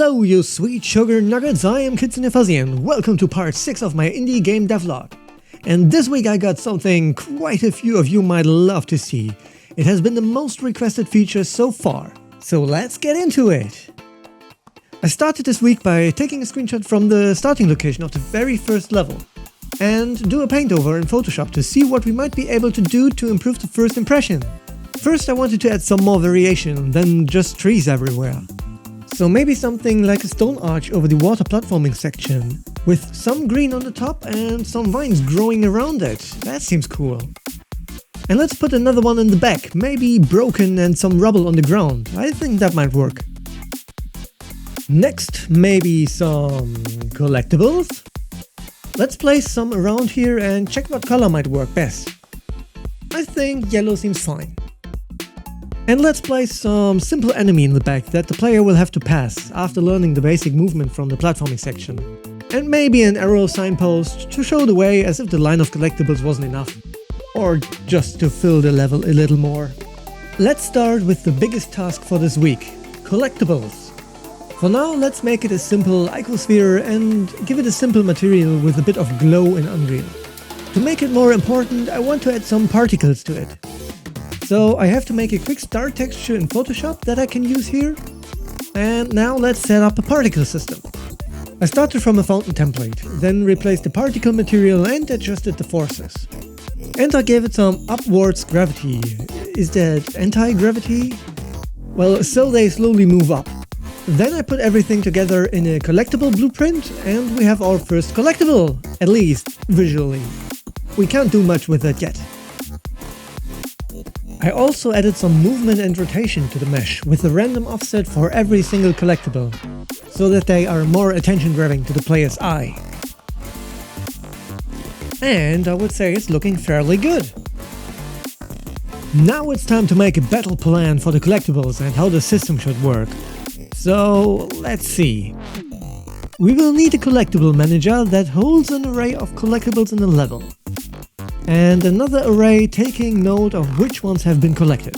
Hello you sweet sugar nuggets, I am kitsune-fuzzy and welcome to part 6 of my indie game devlog. And this week I got something quite a few of you might love to see. It has been the most requested feature so far, so let's get into it. I started this week by taking a screenshot from the starting location of the very first level and do a paint over in Photoshop to see what we might be able to do to improve the first impression. First I wanted to add some more variation than just trees everywhere. So maybe something like a stone arch over the water platforming section, with some green on the top and some vines growing around it. That seems cool. And let's put another one in the back, maybe broken and some rubble on the ground. I think that might work. Next, maybe some collectibles. Let's place some around here and check what color might work best. I think yellow seems fine. And let's place some simple enemy in the back that the player will have to pass after learning the basic movement from the platforming section. And maybe an arrow signpost to show the way, as if the line of collectibles wasn't enough. Or just to fill the level a little more. Let's start with the biggest task for this week, collectibles. For now, let's make it a simple icosphere and give it a simple material with a bit of glow in Unreal. To make it more important, I want to add some particles to it. So I have to make a quick star texture in Photoshop that I can use here. And now let's set up a particle system. I started from a fountain template, then replaced the particle material and adjusted the forces. And I gave it some upwards gravity. Is that anti-gravity? Well, so they slowly move up. Then I put everything together in a collectible blueprint and we have our first collectible, at least visually. We can't do much with it yet. I also added some movement and rotation to the mesh with a random offset for every single collectible, so that they are more attention-grabbing to the player's eye. And I would say it's looking fairly good. Now it's time to make a battle plan for the collectibles and how the system should work. So let's see. We will need a collectible manager that holds an array of collectibles in a level. And another array taking note of which ones have been collected.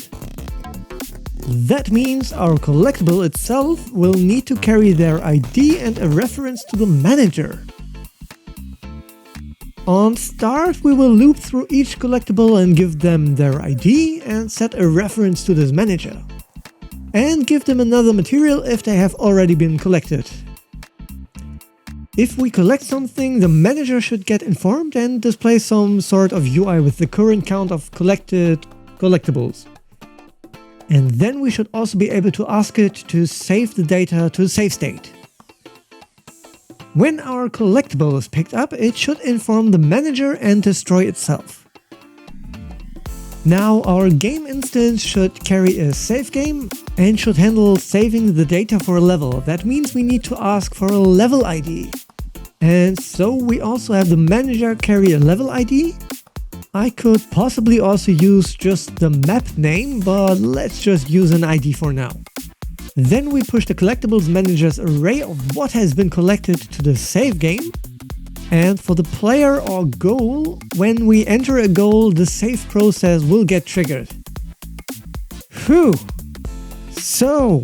That means our collectible itself will need to carry their ID and a reference to the manager. On start, we will loop through each collectible and give them their ID and set a reference to this manager. And give them another material if they have already been collected. If we collect something, the manager should get informed and display some sort of UI with the current count of collected collectibles. And then we should also be able to ask it to save the data to a save state. When our collectible is picked up, it should inform the manager and destroy itself. Now our game instance should carry a save game and should handle saving the data for a level. That means we need to ask for a level ID. And so we also have the manager carry a level ID. I could possibly also use just the map name, but let's just use an ID for now. Then we push the collectibles manager's array of what has been collected to the save game. And for the player or goal, when we enter a goal, the save process will get triggered. Phew! So,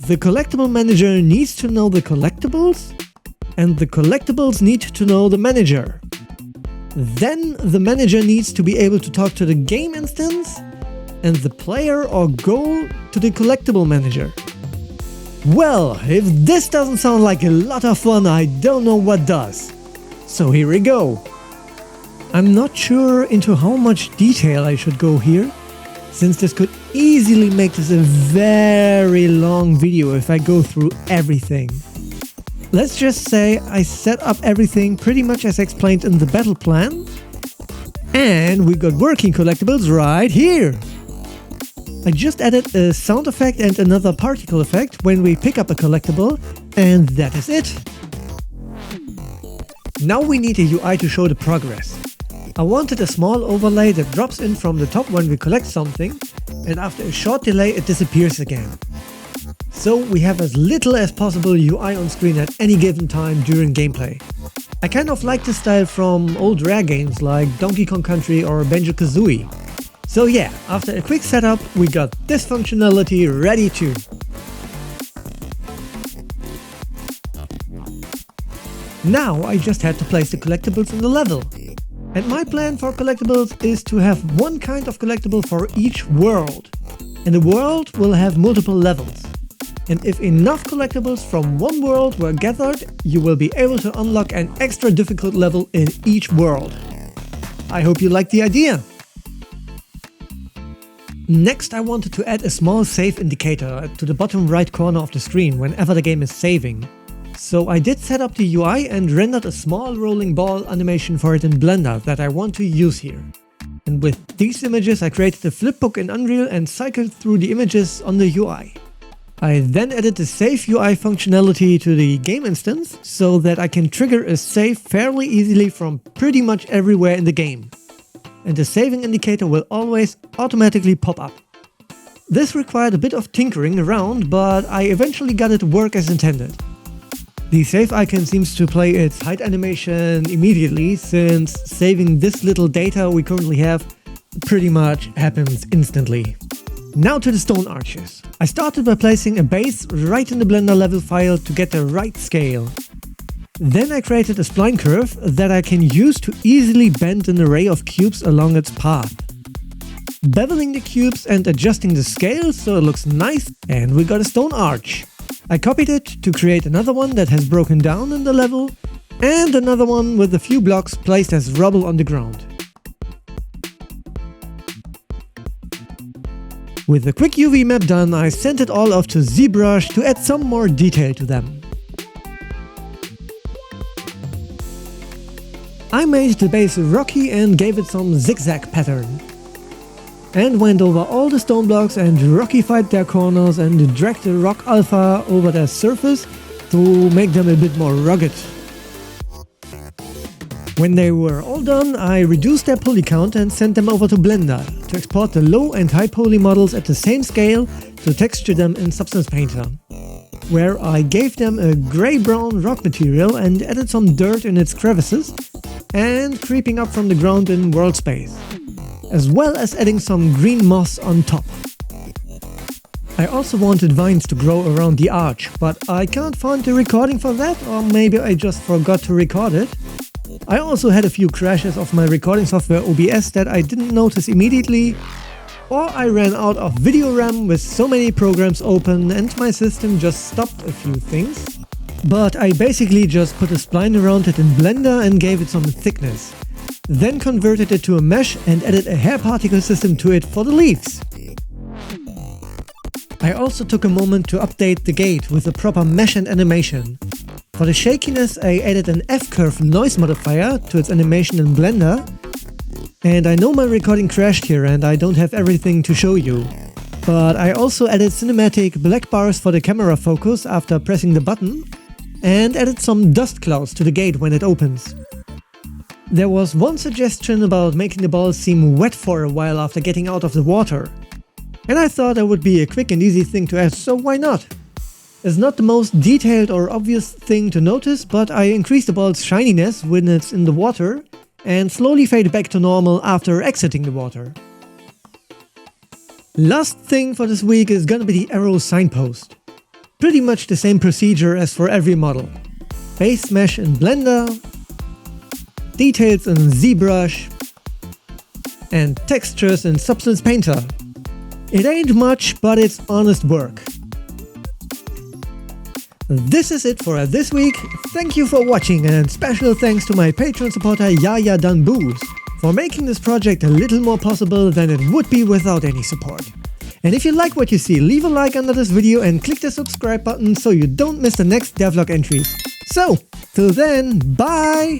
the collectible manager needs to know the collectibles, and the collectibles need to know the manager. Then the manager needs to be able to talk to the game instance, and the player or goal to the collectible manager. Well, if this doesn't sound like a lot of fun, I don't know what does. So here we go. I'm not sure into how much detail I should go here, since this could easily make this a very long video if I go through everything. Let's just say I set up everything pretty much as explained in the battle plan, and we got working collectibles right here. I just added a sound effect and another particle effect when we pick up a collectible, and that is it. Now we need a UI to show the progress. I wanted a small overlay that drops in from the top when we collect something, and after a short delay it disappears again. So we have as little as possible UI on screen at any given time during gameplay. I kind of like this style from old rare games like Donkey Kong Country or Banjo-Kazooie. So yeah, after a quick setup, we got this functionality ready too. Now I just had to place the collectibles in the level. And my plan for collectibles is to have one kind of collectible for each world. And the world will have multiple levels. And if enough collectibles from one world were gathered, you will be able to unlock an extra difficult level in each world. I hope you like the idea! Next, I wanted to add a small save indicator to the bottom right corner of the screen whenever the game is saving. So I did set up the UI and rendered a small rolling ball animation for it in Blender that I want to use here. And with these images I created a flipbook in Unreal and cycled through the images on the UI. I then added the save UI functionality to the game instance so that I can trigger a save fairly easily from pretty much everywhere in the game. And the saving indicator will always automatically pop up. This required a bit of tinkering around, but I eventually got it to work as intended. The save icon seems to play its hide animation immediately, since saving this little data we currently have pretty much happens instantly. Now to the stone arches. I started by placing a base right in the Blender level file to get the right scale. Then I created a spline curve that I can use to easily bend an array of cubes along its path. Beveling the cubes and adjusting the scale so it looks nice, and we got a stone arch. I copied it to create another one that has broken down in the level, and another one with a few blocks placed as rubble on the ground. With a quick UV map done, I sent it all off to zBrush to add some more detail to them. I made the base rocky and gave it some zigzag pattern. And went over all the stone blocks and rockified their corners and dragged the rock alpha over their surface to make them a bit more rugged. When they were all done, I reduced their poly count and sent them over to Blender to export the low and high poly models at the same scale to texture them in Substance Painter, where I gave them a grey-brown rock material and added some dirt in its crevices and creeping up from the ground in world space, as well as adding some green moss on top. I also wanted vines to grow around the arch, but I can't find the recording for that, or maybe I just forgot to record it. I also had a few crashes of my recording software OBS that I didn't notice immediately, or I ran out of video RAM with so many programs open and my system just stopped a few things. But I basically just put a spline around it in Blender and gave it some thickness. Then converted it to a mesh and added a hair particle system to it for the leaves. I also took a moment to update the gate with a proper mesh and animation. For the shakiness I added an F-curve noise modifier to its animation in Blender. And I know my recording crashed here and I don't have everything to show you. But I also added cinematic black bars for the camera focus after pressing the button, and added some dust clouds to the gate when it opens. There was one suggestion about making the balls seem wet for a while after getting out of the water. And I thought that would be a quick and easy thing to add, so why not? It's not the most detailed or obvious thing to notice, but I increased the ball's shininess when it's in the water and slowly fade back to normal after exiting the water. Last thing for this week is gonna be the arrow signpost. Pretty much the same procedure as for every model. Base mesh in Blender, details in zBrush, and textures in Substance Painter. It ain't much, but it's honest work. This is it for this week. Thank you for watching, and special thanks to my Patreon supporter Yaya Danboos for making this project a little more possible than it would be without any support. And if you like what you see, leave a like under this video and click the subscribe button so you don't miss the next devlog entries. So, till then, bye!